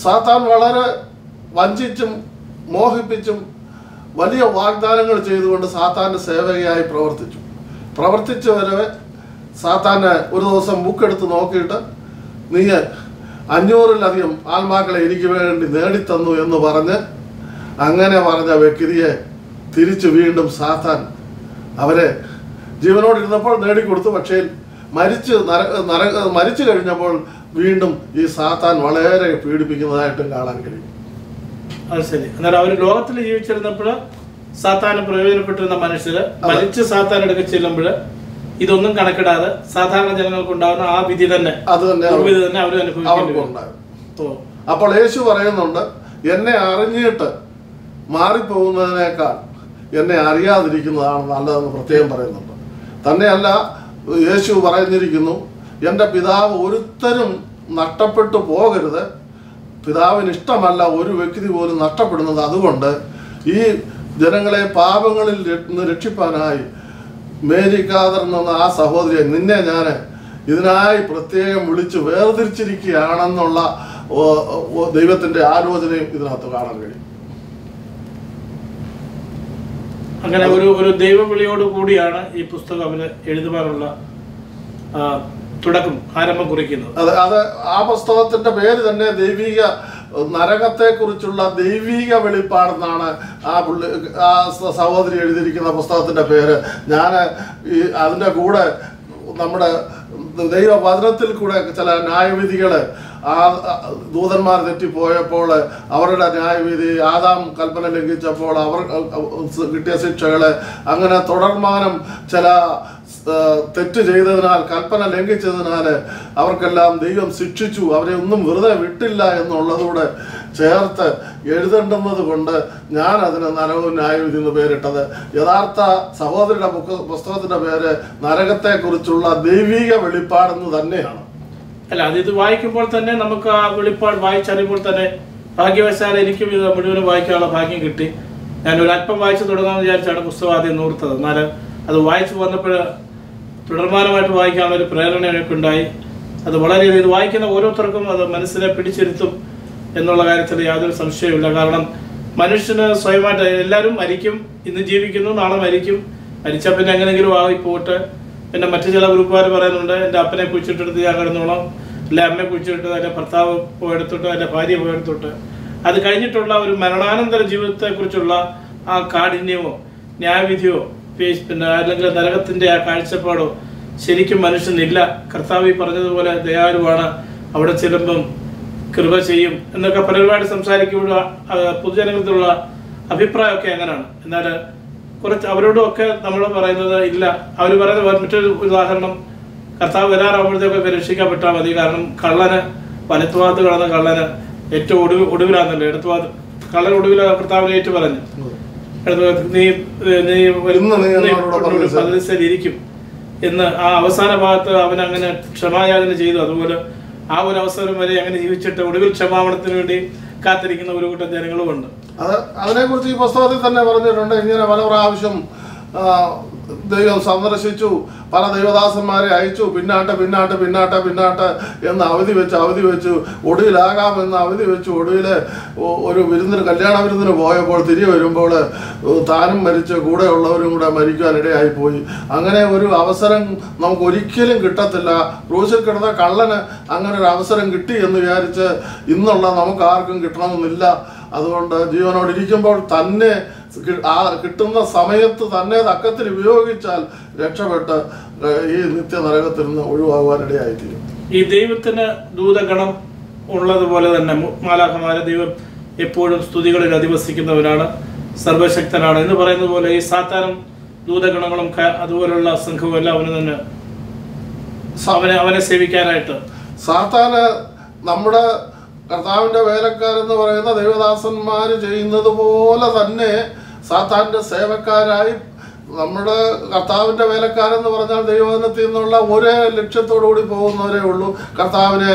സാത്താൻ വളരെ വഞ്ചിച്ചും മോഹിപ്പിച്ചും വലിയ വാഗ്ദാനങ്ങൾ ചെയ്തുകൊണ്ട് സാത്താൻ്റെ സേവകയായി പ്രവർത്തിച്ചു വരവെ സാത്താനെ ഒരു ദിവസം ബുക്കെടുത്ത് നോക്കിയിട്ട് നീ 500-ലധികം ആത്മാക്കളെ എനിക്ക് വേണ്ടി നേടിത്തന്നു എന്ന് പറഞ്ഞ് അങ്ങനെ പറഞ്ഞ വ്യക്തിയെ തിരിച്ചു വീണ്ടും സാത്താൻ അവരെ ജീവനോടിരുന്നപ്പോൾ നേടിക്കൊടുത്തു. പക്ഷേ മരിച്ചു കഴിഞ്ഞപ്പോൾ വീണ്ടും ഈ സാത്താൻ വളരെ പീഡിപ്പിക്കുന്നതായിട്ടും കാണാൻ കഴിയും. അത് ശരി. അന്നേരം അവർ ലോകത്തിൽ ജീവിച്ചിരുന്നപ്പോൾ സാത്താന് പ്രയോജനപ്പെട്ടിരുന്ന മനുഷ്യര് മരിച്ച് സാത്താൻ എടുക്ക ചെല്ലുമ്പോൾ ഇതൊന്നും കണക്കിടാതെ സാധാരണ ജനങ്ങൾക്ക് ഉണ്ടാകുന്ന ആ വിധി തന്നെ അവർ അനുഭവിക്കും. അപ്പോൾ യേശു പറയുന്നുണ്ട്, എന്നെ അറിഞ്ഞിട്ട് മാറിപ്പോകുന്നതിനേക്കാൾ എന്നെ അറിയാതിരിക്കുന്നതാണ് നല്ലതെന്ന് പ്രത്യേകം പറയുന്നുണ്ട്. തന്നെയല്ല, യേശു പറഞ്ഞിരിക്കുന്നു, എൻ്റെ പിതാവ് ഒരുത്തരും നഷ്ടപ്പെട്ടു പോകരുത്, പിതാവിന് ഇഷ്ടമല്ല ഒരു വ്യക്തി പോലും നഷ്ടപ്പെടുന്നത്. അതുകൊണ്ട് ഈ ജനങ്ങളെ പാപങ്ങളിൽ നിന്ന് രക്ഷിപ്പാനായി മേരി ഖാദർ എന്ന ആ സഹോദരിയെ നിന്നെ ഞാൻ ഇതിനായി പ്രത്യേകം വിളിച്ച് വേർതിരിച്ചിരിക്കുകയാണെന്നുള്ള ദൈവത്തിൻ്റെ ആലോചനയും ഇതിനകത്ത് കാണാൻ കഴിയും. അങ്ങനെ ഒരു ദൈവവിളിയോട് കൂടിയാണ് ഈ പുസ്തകം അവന് എഴുതുവാനുള്ള തുടക്കം ആരംഭം കുറിക്കുന്നത്. അത് ആ പുസ്തകത്തിന്റെ പേര് തന്നെ ദൈവിക നരകത്തെക്കുറിച്ചുള്ള ദൈവിക വെളിപ്പാടെന്നാണ് ആ സഹോദരി എഴുതിയിരിക്കുന്ന പുസ്തകത്തിന്റെ പേര്. ഞാൻ അതിൻ്റെ കൂടെ നമ്മുടെ ദൈവവചനത്തിൽ കൂടെ ചില ന്യായവിധികൾ, ആ ദൂതന്മാർ തെറ്റിപ്പോയപ്പോൾ അവരുടെ ന്യായവിധി, ആദാം കൽപ്പന ലംഘിച്ചപ്പോൾ അവർ കിട്ടിയ ശിക്ഷകൾ, അങ്ങനെ തുടർമാനം ചില തെറ്റ് ചെയ്തതിനാൽ, കൽപ്പന ലംഘിച്ചതിനാൽ അവർക്കെല്ലാം ദൈവം ശിക്ഷിച്ചു, അവരെ ഒന്നും വെറുതെ വിട്ടില്ല എന്നുള്ളതൂടെ ചേർത്ത് എഴുതേണ്ടുന്നത് കൊണ്ട് ഞാൻ അതിന് നരകവും ന്യായവിധി എന്ന് പേരിട്ടത്. യഥാർത്ഥ സഹോദരിയുടെ പുസ്തകത്തിന്റെ പേര് നരകത്തെക്കുറിച്ചുള്ള ദൈവിക വെളിപ്പാടെന്ന് തന്നെയാണ്. അല്ല, ഇത് വായിക്കുമ്പോൾ തന്നെ നമുക്ക് ആ വെളിപ്പാട് വായിച്ചറിയുമ്പോൾ തന്നെ ഭാഗ്യവശാൽ എനിക്കും ഇത് മുഴുവനും വായിക്കാനുള്ള ഭാഗ്യം കിട്ടി. ഞാൻ ഒരല്പം വായിച്ചു തുടങ്ങാമെന്ന് വിചാരിച്ചാണ് പുസ്തകം ആദ്യം നൂർത്തത്. എന്നാൽ അത് വായിച്ചു വന്നപ്പോൾ തുടർമാനമായിട്ട് വായിക്കാനുള്ള ഒരു പ്രേരണ എനിക്ക് ഉണ്ടായി. അത് വളരെ ഇത് വായിക്കുന്ന ഓരോരുത്തർക്കും അത് മനസ്സിനെ പിടിച്ചിരുത്തും എന്നുള്ള കാര്യത്തിൽ യാതൊരു സംശയവുമില്ല. കാരണം മനുഷ്യന് സ്വയമായിട്ട് എല്ലാവരും മരിക്കും, ഇന്ന് ജീവിക്കുന്നു, നാളെ മരിക്കും, മരിച്ചാൽ പിന്നെ എങ്ങനെയെങ്കിലും ആയി പോയിട്ട്. പിന്നെ മറ്റു ചില ഗ്രൂപ്പുകാർ പറയുന്നുണ്ട്, എൻ്റെ അപ്പനെ കുഴിച്ചിട്ടെടുത്ത് ഞാൻ കിടന്നോളാം, അല്ലെ അമ്മയെ കുഴിച്ചിട്ട് എൻ്റെ ഭർത്താവ് പോയെടുത്തിട്ട് എൻ്റെ ഭാര്യ പോയെടുത്തിട്ട്. അത് കഴിഞ്ഞിട്ടുള്ള ഒരു മരണാനന്തര ജീവിതത്തെക്കുറിച്ചുള്ള ആ കാഠിന്യമോ ന്യായവിധിയോ പിന്നെ അല്ലെങ്കിൽ നരകത്തിൻ്റെ ആ കാഴ്ചപ്പാടോ ശരിക്കും മനുഷ്യനില്ല. കർത്താവ് പറഞ്ഞതുപോലെ ദയാലുവാണ്, അവിടെ ചെല്ലുമ്പം കൃപ ചെയ്യും എന്നൊക്കെ പലരുമായിട്ട് സംസാരിക്കുമ്പോൾ പൊതുജനങ്ങൾക്കുള്ള അഭിപ്രായമൊക്കെ അങ്ങനെയാണ്. എന്നാൽ കുറച്ച് അവരോടുമൊക്കെ നമ്മൾ പറയുന്നത് ഇല്ല. അവർ പറയുന്ന മറ്റൊരു ഉദാഹരണം, കർത്താവ് വരാറാകുമ്പോഴത്തേക്കൊക്കെ രക്ഷിക്കപ്പെട്ടാൽ മതി. കാരണം കള്ളന് വലത്തുഭാഗത്ത് കിടന്ന കള്ളന് ഏറ്റവും ഒടുവിലാന്നല്ലോ, ഇടത്തുഭാഗത്ത് കള്ളൻ ഒടുവിൽ കർത്താവിനെ ഏറ്റു പറഞ്ഞു, നീ ഇരിക്കും എന്ന്. ആ അവസാന ഭാഗത്ത് അവൻ അങ്ങനെ ക്ഷമായാചന ചെയ്തു. അതുപോലെ ആ ഒരു അവസരം വരെ അങ്ങനെ ജീവിച്ചിട്ട് ഒടുവിൽ ക്ഷമാപണത്തിന് വേണ്ടി കാത്തിരിക്കുന്ന ഒരു കൂട്ടം ജനങ്ങളുമുണ്ട്. അതിനെക്കുറിച്ച് ഈ പുസ്തകത്തിൽ തന്നെ പറഞ്ഞിട്ടുണ്ട്. ഇങ്ങനെ പല പ്രാവശ്യം ദൈവം സന്ദർശിച്ചു, പല ദൈവദാസന്മാരെ അയച്ചു, പിന്നാട്ട് എന്ന് അവധി വെച്ചു ഒടുവിലാകാമെന്ന് അവധി വെച്ചു. ഒടുവിൽ ഒരു കല്യാണ വിരുന്നിന് പോയപ്പോൾ തിരികെ വരുമ്പോൾ താനും മരിച്ച് കൂടെയുള്ളവരും കൂടെ മരിക്കാനിടയായിപ്പോയി. അങ്ങനെ ഒരു അവസരം നമുക്ക് ഒരിക്കലും കിട്ടത്തില്ല. ക്രൂശിൽ കിടന്ന കള്ളന് അങ്ങനെ ഒരു അവസരം കിട്ടി എന്ന് വിചാരിച്ച് ഇന്നുള്ള നമുക്ക് ആർക്കും കിട്ടണമെന്നില്ല. അതുകൊണ്ട് ജീവനോടിരിക്കുമ്പോൾ തന്നെ ആ കിട്ടുന്ന സമയത്ത് തന്നെ തക്കത്തിൽ ഉപയോഗിച്ചാൽ രക്ഷപ്പെട്ട് ഈ നിത്യനരകത്തിൽ നിന്ന് ഒഴിവാകുവാനിടയായിത്തീരും. ഈ ദൈവത്തിന് ദൂതഗണം ഉള്ളതുപോലെ തന്നെ മാലാഖമാരെ ദൈവം എപ്പോഴും സ്തുതികളിൽ അധിവസിക്കുന്നവനാണ്, സർവശക്തനാണ് എന്ന് പറയുന്നത് പോലെ ഈ സാത്താനും ദൂതഗണങ്ങളും അതുപോലുള്ള സംഘവും എല്ലാം അവന് തന്നെ അവനെ സേവിക്കാനായിട്ട്. സാത്താന് നമ്മുടെ കർത്താവിൻ്റെ വേലക്കാരെന്ന് പറയുന്ന ദൈവദാസന്മാർ ചെയ്യുന്നത് പോലെ തന്നെ സാത്താൻ്റെ സേവക്കാരായി നമ്മുടെ കർത്താവിൻ്റെ വേലക്കാരെന്ന് പറഞ്ഞാൽ ദൈവവചനത്തിൽ നിന്നുള്ള ഒരേ ലക്ഷ്യത്തോടു കൂടി പോകുന്നവരേ ഉള്ളൂ. കർത്താവിനെ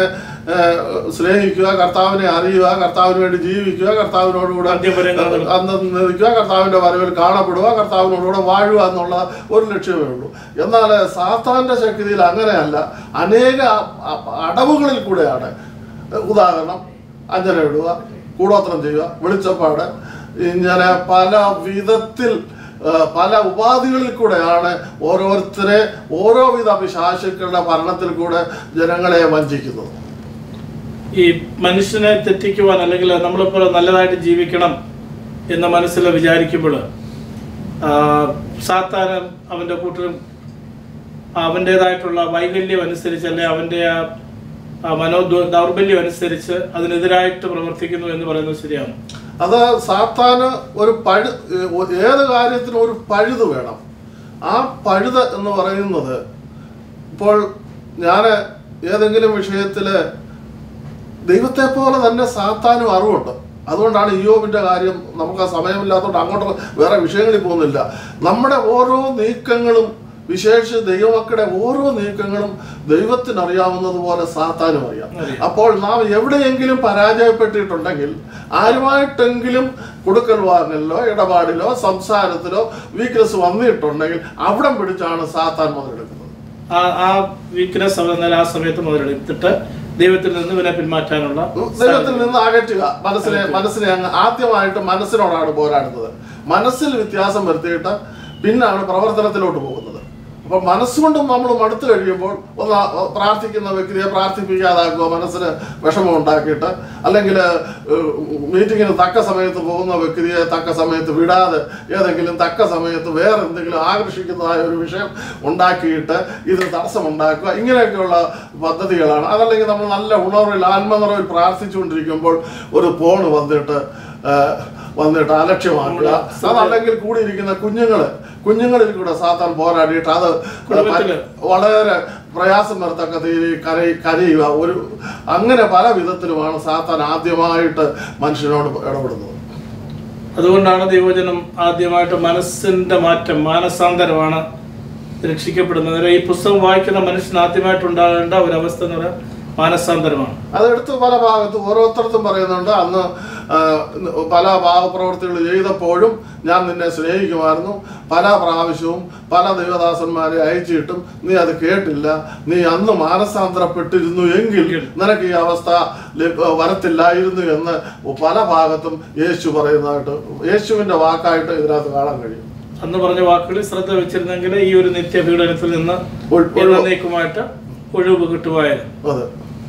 സ്നേഹിക്കുക, കർത്താവിനെ അറിയുക, കർത്താവിന് വേണ്ടി ജീവിക്കുക, കർത്താവിനോടുകൂടെ അന്തിക്കുക, കർത്താവിൻ്റെ വരവിൽ കാണപ്പെടുക, കർത്താവിനോടുകൂടെ വാഴുക എന്നുള്ള ഒരു ലക്ഷ്യമേ ഉള്ളൂ. എന്നാൽ സാത്താൻ്റെ ശക്തിയിൽ അങ്ങനെയല്ല, അനേക അടവുകളിൽ കൂടെയാണ്. ഉദാഹരണം, അഞ്ജന ഇടുക, കൂടോത്രം ചെയ്യുക, വെളിച്ചപ്പാട്, ഇങ്ങനെ പല വിധത്തിൽ പല ഉപാധികളിൽ കൂടെയാണ് ഓരോരുത്തരെ ഓരോവിധ പിശാചുക്കളുടെ ഭരണത്തിൽ കൂടെ ജനങ്ങളെ വഞ്ചിക്കുന്നത്. ഈ മനുഷ്യനെ തെറ്റിക്കുവാൻ അല്ലെങ്കിൽ നമ്മളിപ്പോൾ നല്ലതായിട്ട് ജീവിക്കണം എന്ന് മനസ്സിൽ വിചാരിക്കുമ്പോൾ സാത്താനും അവൻ്റെ കൂട്ടരും അവൻ്റേതായിട്ടുള്ള വൈകല്യം അനുസരിച്ച് അല്ലെ അവൻ്റെ ദൗർബല്യം അനുസരിച്ച് അതിനെതിരായിട്ട് പ്രവർത്തിക്കുന്നു എന്ന് പറയുന്നത് ശരിയാണ്. അത് സാത്താന് ഒരു ഏത് കാര്യത്തിനും ഒരു പഴുത് വേണം. ആ പഴുത് എന്ന് പറയുന്നത്, ഇപ്പോൾ ഞാൻ ഏതെങ്കിലും വിഷയത്തിൽ ദൈവത്തെ പോലെ തന്നെ സാത്താനും അറിവുണ്ട്. അതുകൊണ്ടാണ് ഇയ്യോബിൻ്റെ കാര്യം നമുക്ക് ആ സമയമില്ലാത്തതുകൊണ്ട് അങ്ങോട്ട് വേറെ വിഷയങ്ങളിൽ പോകുന്നില്ല. നമ്മുടെ ഓരോ നീക്കങ്ങളും, വിശേഷിച്ച് ദൈവമക്കളുടെ ഓരോ നീക്കങ്ങളും ദൈവത്തിനറിയാവുന്നതുപോലെ സാത്താനും അറിയാം. അപ്പോൾ നാം എവിടെയെങ്കിലും പരാജയപ്പെട്ടിട്ടുണ്ടെങ്കിൽ, ആരുമായിട്ടെങ്കിലും കൊടുക്കൽ വാങ്ങലിലോ ഇടപാടിലോ സംസാരത്തിലോ വീക്ക്നെസ് വന്നിട്ടുണ്ടെങ്കിൽ അവിടം പിടിച്ചാണ് സാത്താൻ മുതലെടുക്കുന്നത്. ആ വീക്ക്നെസ് ആ സമയത്ത് മുതലെടുത്തിട്ട് ദൈവത്തിൽ നിന്ന് ഇവനെ പിന്മാറ്റാനുള്ള, ദൈവത്തിൽ നിന്ന് അകറ്റുക. മനസ്സിനെ അങ്ങ് ആദ്യമായിട്ട് മനസ്സിനോടാണ് പോരാടുന്നത്. മനസ്സിൽ വ്യത്യാസം വരുത്തിയിട്ട് പിന്നാണ് പ്രവർത്തനത്തിലോട്ട് പോകുന്നത്. അപ്പൊ മനസ്സുകൊണ്ടും നമ്മൾ മടുത്തു കഴിയുമ്പോൾ ഒന്ന് പ്രാർത്ഥിക്കുന്ന വ്യക്തിയെ പ്രാർത്ഥിപ്പിക്കാതാക്കുക, മനസ്സിന് വിഷമം ഉണ്ടാക്കിയിട്ട്, അല്ലെങ്കിൽ മീറ്റിങ്ങിന് തക്ക സമയത്ത് പോകുന്ന വ്യക്തിയെ തക്ക സമയത്ത് വിടാതെ ഏതെങ്കിലും തക്ക സമയത്ത് വേറെ എന്തെങ്കിലും ആകർഷിക്കുന്നതായ ഒരു വിഷയം ഉണ്ടാക്കിയിട്ട് ഇതിന് തടസ്സമുണ്ടാക്കുക, ഇങ്ങനെയൊക്കെയുള്ള പദ്ധതികളാണ്. അതല്ലെങ്കിൽ നമ്മൾ നല്ല ഉണർവിൽ ആത്മനിറവിൽ പ്രാർത്ഥിച്ചുകൊണ്ടിരിക്കുമ്പോൾ ഒരു ഫോണ് വന്നിട്ട് അലക്ഷ്യമാക്കുക. അതല്ലെങ്കിൽ കൂടിയിരിക്കുന്ന കുഞ്ഞുങ്ങളിൽ കൂടെ സാത്താൻ പോരാടിയിട്ട് അത് വളരെ പ്രയാസം വരത്തക്ക കരയുക. അങ്ങനെ പല വിധത്തിലുമാണ് സാത്താൻ ആദ്യമായിട്ട് മനുഷ്യനോട് ഇടപെടുന്നത്. അതുകൊണ്ടാണ് ദൈവജനം ആദ്യമായിട്ട് മനസ്സിന്റെ മാറ്റം, മാനസാന്തരമാണ് രക്ഷിക്കപ്പെടുന്നത്. ഈ പുസ്തകം വായിക്കുന്ന മനുഷ്യന് ആദ്യമായിട്ട് ഉണ്ടാകേണ്ട ഒരവസ്ഥ എന്ന് പറയാൻ മാനസാന്തരമാണ്. അതെടുത്ത് പല ഭാഗത്തും ഓരോരുത്തർക്കും പറയുന്നുണ്ട്. അന്ന് പല പാപപ്രവൃത്തികൾ ചെയ്തപ്പോഴും ഞാൻ നിന്നെ സ്നേഹിക്കുമായിരുന്നു, പല പ്രാവശ്യവും പല ദൈവദാസന്മാരെ അയച്ചിട്ടും നീ അത് കേട്ടില്ല, നീ അന്ന് മാനസാന്തരപ്പെട്ടിരുന്നു എങ്കിൽ നിനക്ക് ഈ അവസ്ഥ വരത്തില്ലായിരുന്നു എന്ന് പല ഭാഗത്തും യേശു പറയുന്നതായിട്ട്, യേശുവിന്റെ വാക്കായിട്ട് ഇതിനകത്ത് കാണാൻ കഴിയും. അന്ന് പറഞ്ഞ വാക്കുകളിൽ ശ്രദ്ധ വെച്ചിരുന്നെങ്കിൽ ഈ ഒരു നിത്യപീഡനത്തിൽ നിന്ന് എന്നേക്കുമായിട്ട് ഒഴിവ് കിട്ടുമായിരുന്നു.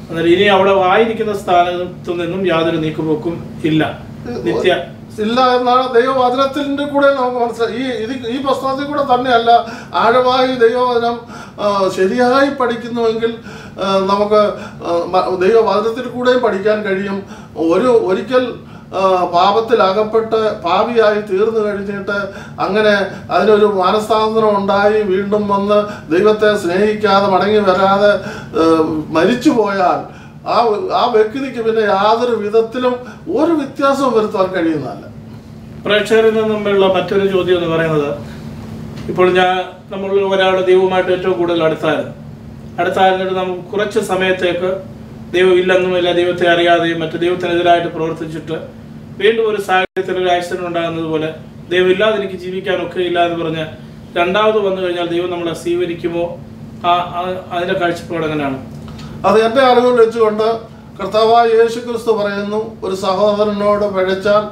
എന്നാൽ ഇനി അവിടെ ആയിരിക്കുന്ന സ്ഥാനത്തു നിന്നും യാതൊരു നീക്കുപോക്കും ഇല്ല എന്നാണ് ദൈവവചനത്തിന്റെ കൂടെ നമുക്ക് മനസ്സിലായി. ഈ പുസ്തകത്തിൽ കൂടെ തന്നെയല്ല, ആഴമായി ദൈവവചനം ശരിയായി പഠിക്കുന്നുവെങ്കിൽ നമുക്ക് ദൈവവചനത്തിൽ കൂടെയും പഠിക്കാൻ കഴിയും. ഒരിക്കൽ പാപത്തിൽ അകപ്പെട്ട് പാപിയായി തീർന്നു കഴിഞ്ഞിട്ട് അങ്ങനെ അതിനൊരു മാനസാന്തരം ഉണ്ടായി വീണ്ടും വന്ന് ദൈവത്തെ സ്നേഹിക്കാതെ മടങ്ങി വരാതെ മരിച്ചു പോയാൽ ആ വ്യക്തിക്ക് പിന്നെ യാതൊരു വിധത്തിലും ഒരു വ്യത്യാസവും വരുത്താൻ കഴിയുന്നതല്ല. പ്രേക്ഷകരിൽ നിന്നുമുള്ള മറ്റൊരു ചോദ്യം എന്ന് പറയുന്നത്, ഇപ്പോൾ നമ്മൾ ഒരാളുടെ ദൈവവുമായിട്ട് ഏറ്റവും കൂടുതൽ അടുത്തായിരുന്നിട്ട് നമുക്ക് കുറച്ച് സമയത്തേക്ക് ദൈവം ഇല്ലെന്നുമില്ല, ദൈവത്തെ അറിയാതെയും മറ്റു ദൈവത്തിനെതിരായിട്ട് പ്രവർത്തിച്ചിട്ട് വീണ്ടും ഒരു സാഹചര്യത്തിൽ ഒരു ആക്സിഡന്റ് ഉണ്ടാകുന്നത് പോലെ ദൈവം ഇല്ലാതെ എനിക്ക് ജീവിക്കാനൊക്കെ ഇല്ല എന്ന് പറഞ്ഞ് രണ്ടാമത് വന്നു കഴിഞ്ഞാൽ ദൈവം നമ്മളെ സ്വീകരിക്കുമോ? അതിന്റെ കാഴ്ചപ്പാട് എങ്ങനെയാണ്? അത് എൻ്റെ അറിവിൽ വെച്ചുകൊണ്ട് കർത്താവായ യേശു ക്രിസ്തു പറയുന്നു, ഒരു സഹോദരനോട് പിഴച്ചാൽ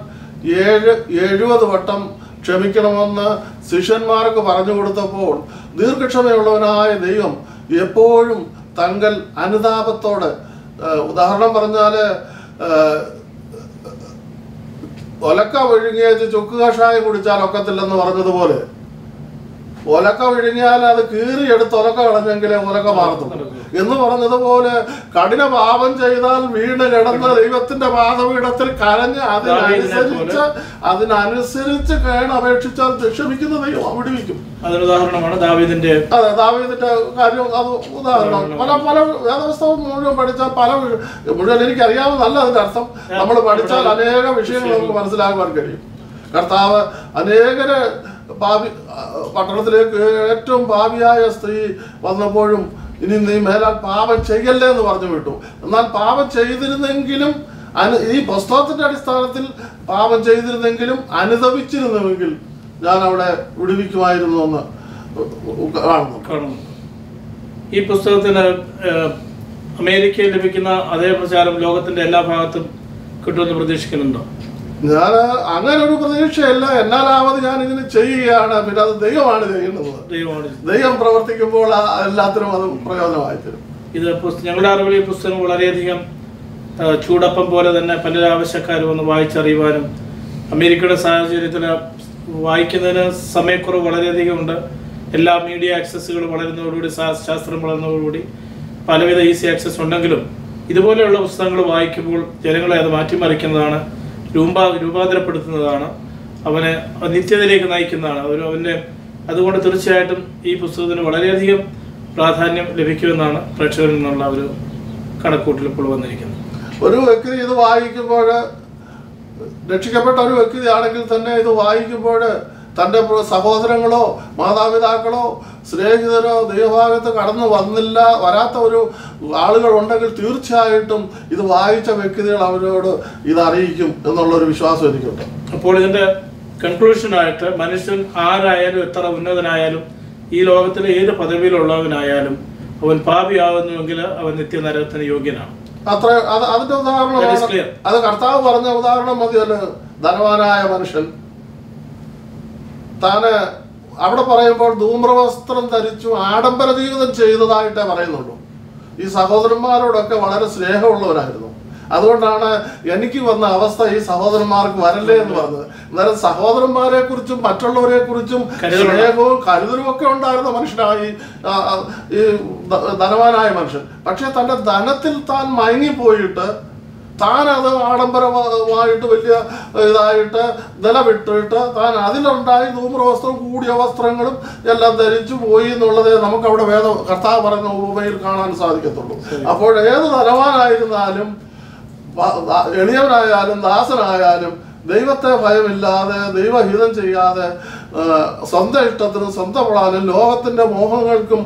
70 വട്ടം ക്ഷമിക്കണമെന്ന് ശിഷ്യന്മാർക്ക് പറഞ്ഞു കൊടുത്തപ്പോൾ ദീർഘക്ഷമയുള്ളവനായ ദൈവം എപ്പോഴും തങ്കൽ അനുതാപത്തോടെ, ഉദാഹരണം പറഞ്ഞാൽ ഒലക്ക വിഴുങ്ങിയേച്ച് ചുക്ക് കഷായം കുടിച്ചാൽ ഒക്കത്തില്ലെന്ന് പറഞ്ഞതുപോലെ, ഒലക്ക വിഴുങ്ങിയാൽ അത് കീറിയെടുത്ത് ഒലക്ക കളഞ്ഞെങ്കിലേ ഒലക്ക മാറത്തുള്ളൂ എന്ന് പറഞ്ഞതുപോലെ, കഠിന പാപം ചെയ്താൽ വീണ് കിടന്ന് ദൈവത്തിന്റെ പാദപീഠത്തിൽ കരഞ്ഞ് അതിനനുസരിച്ച് അപേക്ഷിച്ചാൽ ക്ഷമിക്കുന്ന ദൈവം വിടുവിക്കും. അതിനുദാഹരണമാണ് ദാവീദിന്റെ കാര്യം. അത് ഉദാഹരണം പല വേദപുസ്തകം മുഴുവൻ പഠിച്ചാൽ മുഴുവൻ എനിക്കറിയാവുന്നതല്ല അതിന്റെ അർത്ഥം. നമ്മൾ പഠിച്ചാൽ അനേക വിഷയങ്ങൾ നമുക്ക് മനസ്സിലാക്കാൻ കഴിയും. കർത്താവ് അനേകരെ പട്ടണത്തിലേക്ക് ഏറ്റവും പാപിയായ സ്ത്രീ വന്നപ്പോഴും ഇനി നീ മേലാൽ പാപം ചെയ്യല്ലേ എന്ന് പറഞ്ഞു വിട്ടു. എന്നാൽ പാപം ചെയ്തിരുന്നെങ്കിലും ഈ പുസ്തകത്തിന്റെ അടിസ്ഥാനത്തിൽ പാപം ചെയ്തിരുന്നെങ്കിലും അനുതപിച്ചിരുന്നുവെങ്കിൽ ഞാൻ അവിടെ വിടുവിക്കുമായിരുന്നു എന്ന് കാണുന്നു. ഈ പുസ്തകത്തിന് അമേരിക്കയിൽ ലഭിക്കുന്ന അതേ പ്രചാരം ലോകത്തിന്റെ എല്ലാ ഭാഗത്തും കിട്ടുമെന്ന് പ്രതീക്ഷിക്കുന്നുണ്ടോ? ഞാൻ അങ്ങനെ ഒരു പ്രതീക്ഷയല്ല. എന്നാലാവത് ഞാൻ ഇങ്ങനെ ചെയ്യുകയാണ്. പിന്നെ അത് ദൈവമാണ് ചെയ്യുന്നത്. ദൈവം പ്രവർത്തിക്കുമ്പോൾ എല്ലാത്തിനും അത് പ്രയോജനമായി തരും. ഇത് ഞങ്ങളുടെ അറിവിൽ ഈ പുസ്തകം വളരെയധികം ചൂടപ്പം പോലെ തന്നെ പല ആവശ്യക്കാരും ഒന്ന് വായിച്ചറിയുവാനും, അമേരിക്കയുടെ സാഹചര്യത്തിൽ വായിക്കുന്നതിന് സമയക്കുറവ് വളരെയധികം ഉണ്ട്. എല്ലാ മീഡിയ ആക്സസുകൾ വളരുന്നതോടുകൂടി, ശാസ്ത്രം വളർന്നതോടുകൂടി പലവിധ ഈസി ആക്സസ് ഉണ്ടെങ്കിലും ഇതുപോലെയുള്ള പുസ്തകങ്ങൾ വായിക്കുമ്പോൾ ജനങ്ങളെ അത് മാറ്റിമറിക്കുന്നതാണ്, രൂപാന്തരപ്പെടുത്തുന്നതാണ്, അവനെ നിത്യതയിലേക്ക് നയിക്കുന്നതാണ്. അതുകൊണ്ട് തീർച്ചയായിട്ടും ഈ പുസ്തകത്തിന് വളരെയധികം പ്രാധാന്യം ലഭിക്കുമെന്നാണ് പ്രേക്ഷകരിൽ നിന്നുള്ള ഒരു കണക്കൂട്ടിൽ ഇപ്പോൾ വന്നിരിക്കുന്നത്. ഒരു വ്യക്തി ഇത് വായിക്കുമ്പോൾ, രക്ഷിക്കപ്പെട്ട ഒരു വ്യക്തിയാണെങ്കിൽ തന്നെ ഇത് വായിക്കുമ്പോൾ തൻ്റെ സഹോദരങ്ങളോ മാതാപിതാക്കളോ സ്നേഹിതരോ ദൈവഭാഗത്ത് കടന്നു വരാത്ത ഒരു ആളുകളുണ്ടെങ്കിൽ തീർച്ചയായിട്ടും ഇത് വായിച്ച വ്യക്തികൾ അവരോട് ഇത് അറിയിക്കും എന്നുള്ളൊരു വിശ്വാസം എനിക്കുണ്ട്. അപ്പോൾ ഇതിൻ്റെ കൺക്ലൂഷനായിട്ട് മനുഷ്യൻ ആരായാലും എത്ര ഉന്നതനായാലും ഈ ലോകത്തിലെ ഏത് പദവിയിലുള്ളവനായാലും അവൻ പാപിയാകുന്നുവെങ്കിൽ അവൻ നിത്യനരകത്തിന് യോഗ്യനാണ്. അതിന്റെ ഉദാഹരണം അത് കർത്താവ് പറഞ്ഞ ഉദാഹരണം മതിയല്ലോ. ധനവാനായ മനുഷ്യൻ താന് അവിടെ പറയുമ്പോൾ ധൂമ്രവസ്ത്രം ധരിച്ചു ആഡംബര ജീവിതം ചെയ്തതായിട്ടേ പറയുന്നുള്ളൂ. ഈ സഹോദരന്മാരോടൊക്കെ വളരെ സ്നേഹമുള്ളവരായിരുന്നു. അതുകൊണ്ടാണ് എനിക്ക് വന്ന അവസ്ഥ ഈ സഹോദരന്മാർക്ക് വരല്ലേ എന്ന് പറഞ്ഞത്. അന്നേരം സഹോദരന്മാരെ കുറിച്ചും മറ്റുള്ളവരെ കുറിച്ചും സ്നേഹവും കരുതലും ഒക്കെ ഉണ്ടായിരുന്ന മനുഷ്യനായി ഈ ധനവാനായ മനുഷ്യൻ. പക്ഷെ തൻ്റെ ധനത്തിൽ താൻ മയങ്ങിപ്പോയിട്ട് താൻ അത് ആഡംബരമായിട്ട് വലിയ ഇതായിട്ട് വിട്ടിട്ട് താൻ അതിലുണ്ടായി ധൂമ്രവസ്ത്രം കൂടിയ വസ്ത്രങ്ങളും എല്ലാം ധരിച്ചു പോയി എന്നുള്ളത് നമുക്കവിടെ കർത്താവ് പറയുന്ന ഉപമയിൽ കാണാൻ സാധിക്കത്തുള്ളൂ. അപ്പോൾ ഏത് ധനവാനായിരുന്നാലും എളിയവനായാലും ദാസനായാലും ദൈവത്തെ ഭയമില്ലാതെ ദൈവഹിതം ചെയ്യാതെ സ്വന്തം ഇഷ്ടത്തിനും സ്വന്തം പ്ലാനും ലോകത്തിൻ്റെ മോഹങ്ങൾക്കും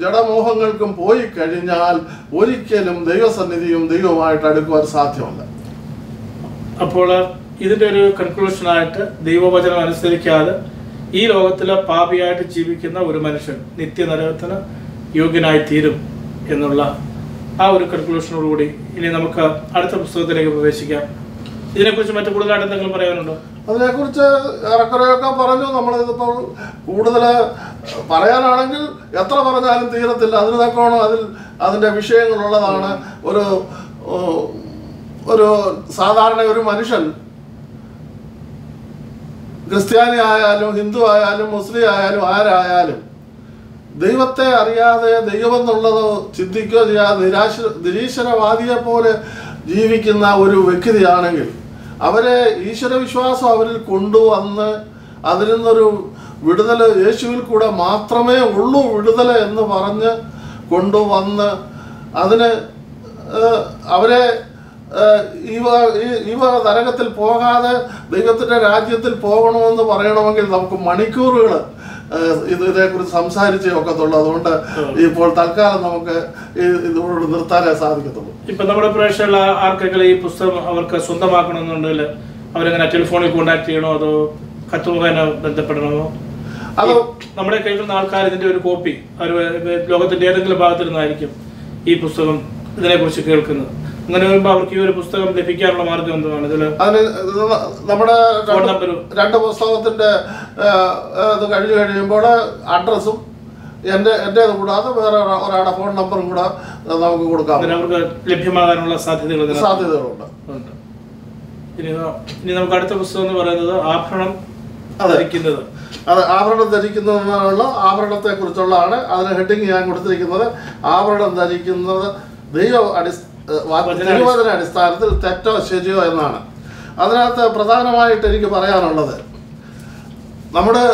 ജഡമോഹങ്ങൾക്കും പോയി കഴിഞ്ഞാൽ ഒരിക്കലും ദൈവസന്നിധിയും ദൈവമായിട്ട് അടുക്കുവാൻ സാധ്യമല്ല. അപ്പോൾ ഇതിൻ്റെ ഒരു കൺക്ലൂഷനായിട്ട് ദൈവവചനം അനുസരിക്കാതെ ഈ ലോകത്തിലെ പാപിയായിട്ട് ജീവിക്കുന്ന ഒരു മനുഷ്യൻ നിത്യനരകത്തിന് യോഗ്യനായി തീരും എന്നുള്ള ആ ഒരു കൺക്ലൂഷനോടുകൂടി ഇനി നമുക്ക് അടുത്ത പുസ്തകത്തിലേക്ക് പ്രവേശിക്കാം. ഇതിനെക്കുറിച്ച് മറ്റു കൂടുതലായിട്ട് എന്തെങ്കിലും പറയാനുണ്ടോ? അതിനെക്കുറിച്ച് ഏറെക്കുറെയൊക്കെ പറഞ്ഞു. നമ്മളിതിപ്പോൾ കൂടുതൽ പറയാനാണെങ്കിൽ എത്ര പറഞ്ഞാലും തീരത്തില്ല. അതിന് തക്കോണം അതിൻ്റെ വിഷയങ്ങളുള്ളതാണ്. ഒരു സാധാരണ ഒരു മനുഷ്യൻ ക്രിസ്ത്യാനി ആയാലും ഹിന്ദു ആയാലും മുസ്ലിം ആയാലും ആരായാലും ദൈവത്തെ അറിയാതെ ദൈവമെന്നുള്ളത് ചിന്തിക്കുകയോ ചെയ്യാതെ നിരീശ്വരവാദിയെ പോലെ ജീവിക്കുന്ന ഒരു വ്യക്തിയാണെങ്കിൽ അവരെ ഈശ്വരവിശ്വാസം അവരിൽ കൊണ്ടുവന്ന് അതിൽ നിന്നൊരു വിടുതൽ യേശുവിൽ കൂടെ മാത്രമേ ഉള്ളൂ വിടുതൽ എന്ന് പറഞ്ഞ് കൊണ്ടുവന്ന് അതിന് അവരെ ഈ നരകത്തിൽ പോകാതെ ദൈവത്തിൻ്റെ രാജ്യത്തിൽ പോകണമെന്ന് പറയണമെങ്കിൽ നമുക്ക് മണിക്കൂറുകൾ ഇതേക്കുറിച്ച് സംസാരിച്ചേ ഒക്കത്തുള്ളൂ. അതുകൊണ്ട് ഇപ്പോൾ തൽക്കാലം നമുക്ക് ഇതോട് നിർത്താനേ സാധിക്കത്തുള്ളൂ. ഇപ്പൊ നമ്മുടെ പ്രേക്ഷകർ ആർക്കെങ്കിലും ഈ പുസ്തകം അവർക്ക് സ്വന്തമാക്കണമെന്നുണ്ടെങ്കിൽ അവരെങ്ങനെ ടെലിഫോണിൽ കോൺടാക്ട് ചെയ്യണോ അതോ കത്ത് മുഖേന ബന്ധപ്പെടണമോ? അതോ നമ്മുടെ കേൾക്കുന്ന ആൾക്കാർ ഇതിന്റെ ഒരു കോപ്പി ലോകത്തിന്റെ ഏതെങ്കിലും ഭാഗത്തിരുന്നായിരിക്കും ഈ പുസ്തകം ഇതിനെക്കുറിച്ച് കേൾക്കുന്നത്. അങ്ങനെ വരുമ്പോൾ അവർക്ക് ഈ ഒരു പുസ്തകം ലഭിക്കാനുള്ള മാർഗം എന്താണ്? ഇതിൽ നമ്മുടെ രണ്ട് പുസ്തകത്തിന്റെ ഇത് കഴിയുമ്പോൾ അഡ്രസ്സും എന്റേത് കൂടാതെ വേറെ ഒരാളുടെ ഫോൺ നമ്പറും കൂടെ നമുക്ക് കൊടുക്കാം. അവർക്ക് ലഭ്യമാകാനുള്ള സാധ്യതകളുണ്ട്. ഇനി നമുക്ക് അടുത്ത പുസ്തകം എന്ന് പറയുന്നത് ആഭരണം ധരിക്കുന്നത്. അത് ആഭരണം ധരിക്കുന്നതിനുള്ള ആഭരണത്തെ കുറിച്ചുള്ളതാണ്. അതിന് ഹെഡിങ് ഞാൻ കൊടുത്തിരിക്കുന്നത് ആഭരണം ധരിക്കുന്നത് തിരുവചന അടിസ്ഥാനത്തിൽ തെറ്റോ ശരിയോ എന്നാണ്. അതിനകത്ത് പ്രധാനമായിട്ട് എനിക്ക് പറയാനുള്ളത് നമ്മുടെ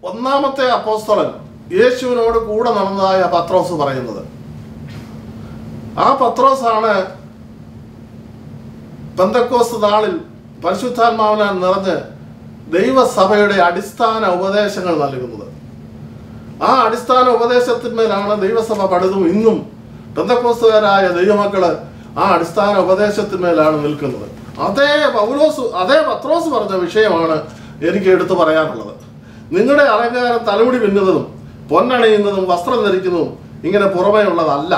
ഒന്നാമത്തെ അപ്പോസ്തലൻ യേശുവിനോട് കൂടെ നടന്നതായ പത്രോസ് പറയുന്നത്. ആ പത്രോസാണ് പെന്തക്കോസ്ത് നാളിൽ പരിശുദ്ധാത്മാവിനാൽ നിറഞ്ഞ് ദൈവസഭയുടെ അടിസ്ഥാന ഉപദേശങ്ങൾ നൽകുന്നത്. ആ അടിസ്ഥാന ഉപദേശത്തിന്മേലാണ് ദൈവസഭ പടുതും ഇന്നും പെന്തക്കോസ്തുകാരായ ദൈവമക്കള് ആ അടിസ്ഥാന ഉപദേശത്തിന്മേലാണ് നിൽക്കുന്നത്. അതേ പത്രോസ് പറഞ്ഞ വിഷയമാണ് എനിക്ക് എടുത്തു പറയാനുള്ളത്. നിങ്ങളുടെ അലങ്കാരം തലമുടി പിന്നുന്നതും പൊന്നണിയുന്നതും വസ്ത്രം ധരിക്കുന്നതും ഇങ്ങനെ പുറമേ ഉള്ളതല്ല.